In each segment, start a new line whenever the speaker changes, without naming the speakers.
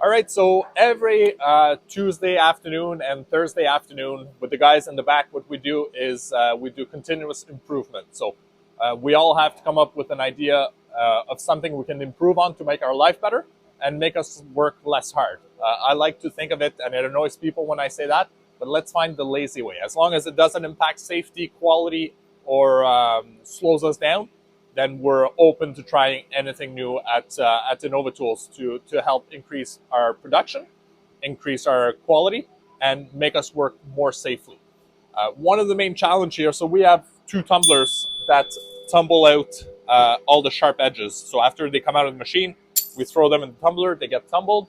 All right, so every Tuesday afternoon and Thursday afternoon with the guys in the back, what we do is we do continuous improvement. So we all have to come up with an idea of something we can improve on to make our life better and make us work less hard. I like to think of it, and it annoys people when I say that, but let's find the lazy way. As long as it doesn't impact safety, quality, or slows us down, then we're open to trying anything new at Innovatools to help increase our production, increase our quality, and make us work more safely. One of the main challenge here, so we have two tumblers that tumble out all the sharp edges. So after they come out of the machine, we throw them in the tumbler, they get tumbled,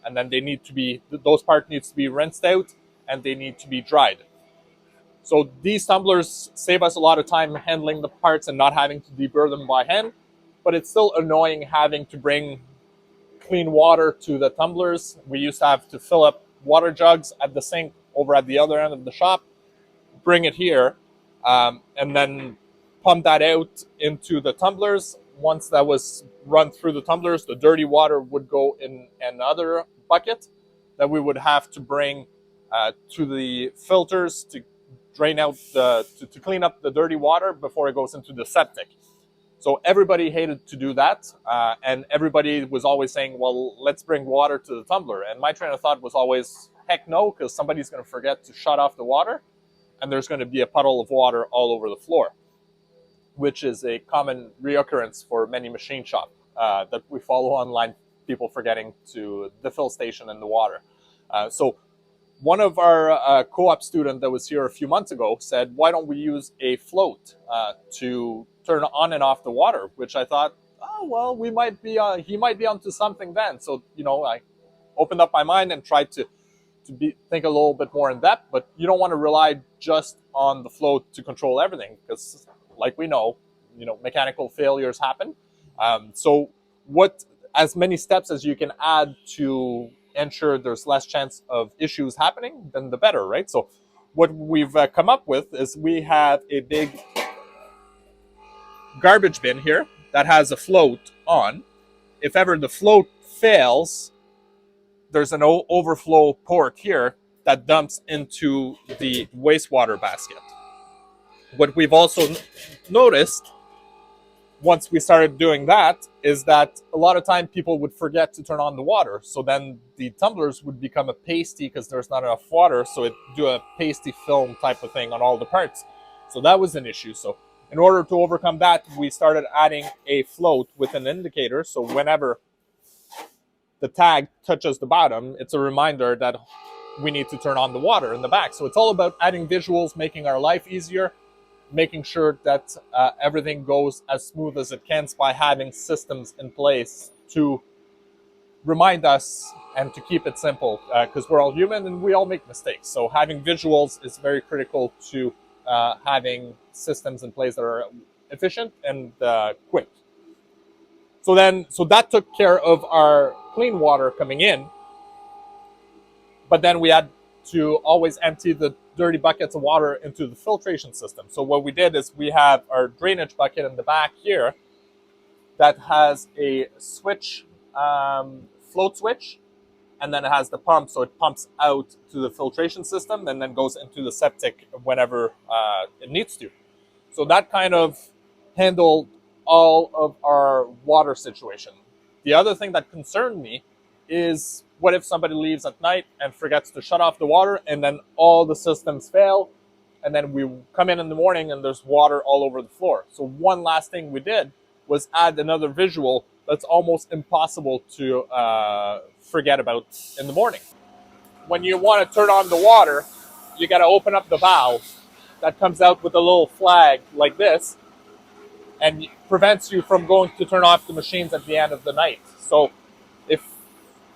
and then they need to be, those parts needs to be rinsed out and they need to be dried. So these tumblers save us a lot of time handling the parts and not having to deburr them by hand, but it's still annoying having to bring clean water to the tumblers. We used to have to fill up water jugs at the sink over at the other end of the shop, bring it here, and then pump that out into the tumblers. Once that was run through the tumblers, the dirty water would go in another bucket that we would have to bring to the filters to drain out to clean up the dirty water before it goes into the septic. So everybody hated to do that, and everybody was always saying, well, let's bring water to the tumbler. And my train of thought was always, heck no, because somebody's going to forget to shut off the water, and there's going to be a puddle of water all over the floor, which is a common reoccurrence for many machine shops that we follow online, people forgetting to the fill station in the water. So one of our co-op students that was here a few months ago said, why don't we use a float to turn on and off the water? Which I thought, oh, well, he might be onto something then. So, I opened up my mind and tried to think a little bit more in depth, but you don't want to rely just on the float to control everything because, like we know, mechanical failures happen. So as many steps as you can add to ensure there's less chance of issues happening, then the better, right? So what we've come up with is we have a big garbage bin here that has a float on. If ever the float fails, there's an overflow port here that dumps into the wastewater basket. What we've also noticed once we started doing that is that a lot of time people would forget to turn on the water. So then the tumblers would become a pasty because there's not enough water. So it do a pasty film type of thing on all the parts. So that was an issue. So in order to overcome that, we started adding a float with an indicator. So whenever the tag touches the bottom, it's a reminder that we need to turn on the water in the back. So it's all about adding visuals, making our life easier, making sure that everything goes as smooth as it can by having systems in place to remind us and to keep it simple because we're all human and we all make mistakes. So having visuals is very critical to having systems in place that are efficient and quick. So that took care of our clean water coming in, but then we had to always empty the dirty buckets of water into the filtration system. So what we did is we have our drainage bucket in the back here that has a switch, float switch, and then it has the pump, so it pumps out to the filtration system and then goes into the septic whenever it needs to. So that kind of handled all of our water situation. The other thing that concerned me is what if somebody leaves at night and forgets to shut off the water and then all the systems fail and then we come in the morning and there's water all over the floor. So one last thing we did was add another visual that's almost impossible to forget about in the morning. When you want to turn on the water, you got to open up the valve that comes out with a little flag like this and prevents you from going to turn off the machines at the end of the night. So if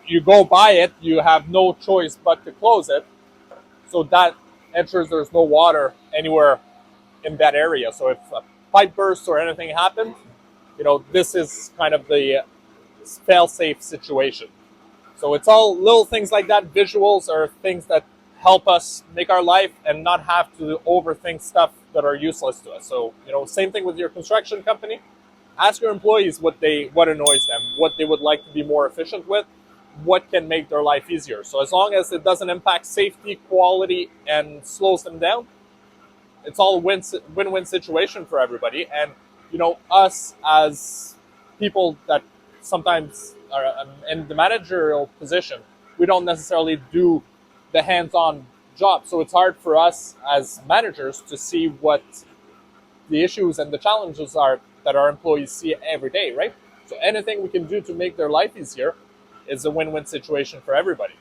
you go by it, you have no choice but to close it. So that ensures there's no water anywhere in that area. So if a pipe bursts or anything happens, this is kind of the fail-safe situation. So it's all little things like that. Visuals are things that help us make our life and not have to overthink stuff that are useless to us. So, same thing with your construction company. Ask your employees what annoys them, what they would like to be more efficient with. what can make their life easier. So as long as it doesn't impact safety, quality, and slows them down, it's all a win-win situation for everybody. And us as people that sometimes are in the managerial position, we don't necessarily do the hands-on job, so it's hard for us as managers to see what the issues and the challenges are that our employees see every day, right? So anything we can do to make their life easier is a win-win situation for everybody.